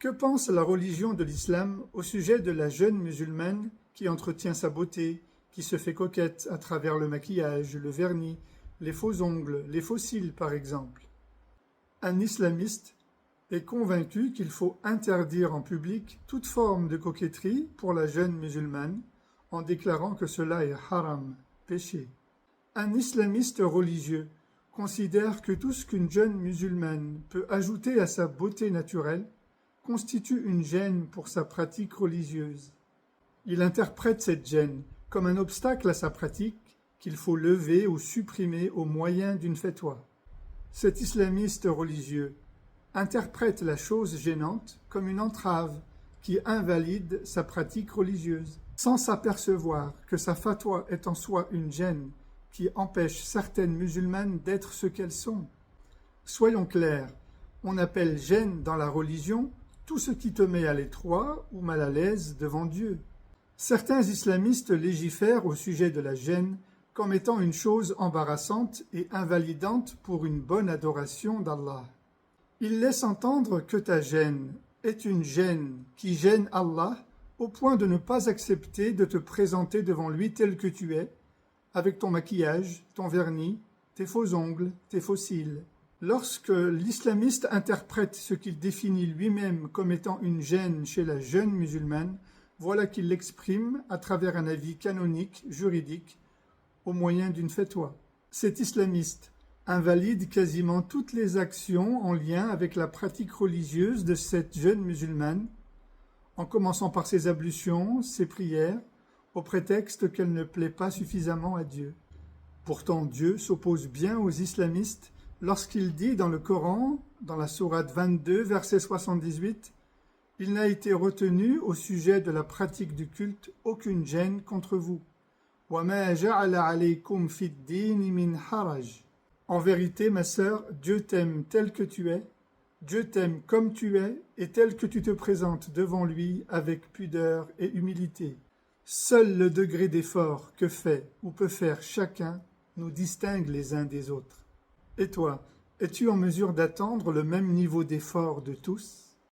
Que pense la religion de l'islam au sujet de la jeune musulmane qui entretient sa beauté, qui se fait coquette à travers le maquillage, le vernis, les faux ongles, les faux cils par exemple? Un islamiste est convaincu qu'il faut interdire en public toute forme de coquetterie pour la jeune musulmane en déclarant que cela est haram, péché. Un islamiste religieux considère que tout ce qu'une jeune musulmane peut ajouter à sa beauté naturelle constitue une gêne pour sa pratique religieuse. Il interprète cette gêne comme un obstacle à sa pratique qu'il faut lever ou supprimer au moyen d'une fatwa. Cet islamiste religieux interprète la chose gênante comme une entrave qui invalide sa pratique religieuse, sans s'apercevoir que sa fatwa est en soi une gêne qui empêche certaines musulmanes d'être ce qu'elles sont. Soyons clairs, on appelle gêne dans la religion tout ce qui te met à l'étroit ou mal à l'aise devant Dieu. Certains islamistes légifèrent au sujet de la gêne comme étant une chose embarrassante et invalidante pour une bonne adoration d'Allah. Ils laissent entendre que ta gêne est une gêne qui gêne Allah au point de ne pas accepter de te présenter devant lui tel que tu es, avec ton maquillage, ton vernis, tes faux ongles, tes faux cils. Lorsque l'islamiste interprète ce qu'il définit lui-même comme étant une gêne chez la jeune musulmane, voilà qu'il l'exprime à travers un avis canonique, juridique, au moyen d'une fatwa. Cet islamiste invalide quasiment toutes les actions en lien avec la pratique religieuse de cette jeune musulmane, en commençant par ses ablutions, ses prières, au prétexte qu'elle ne plaît pas suffisamment à Dieu. Pourtant, Dieu s'oppose bien aux islamistes lorsqu'il dit dans le Coran, dans la sourate 22, verset 78, « Il n'a été retenu au sujet de la pratique du culte aucune gêne contre vous. وَمَا جَعَلَ عَلَيْكُمْ فِي الدِّينِ مِنْ حَرَجٍ » En vérité, ma sœur, Dieu t'aime tel que tu es, Dieu t'aime comme tu es et tel que tu te présentes devant lui avec pudeur et humilité. Seul le degré d'effort que fait ou peut faire chacun nous distingue les uns des autres. Et toi, es-tu en mesure d'attendre le même niveau d'effort de tous ?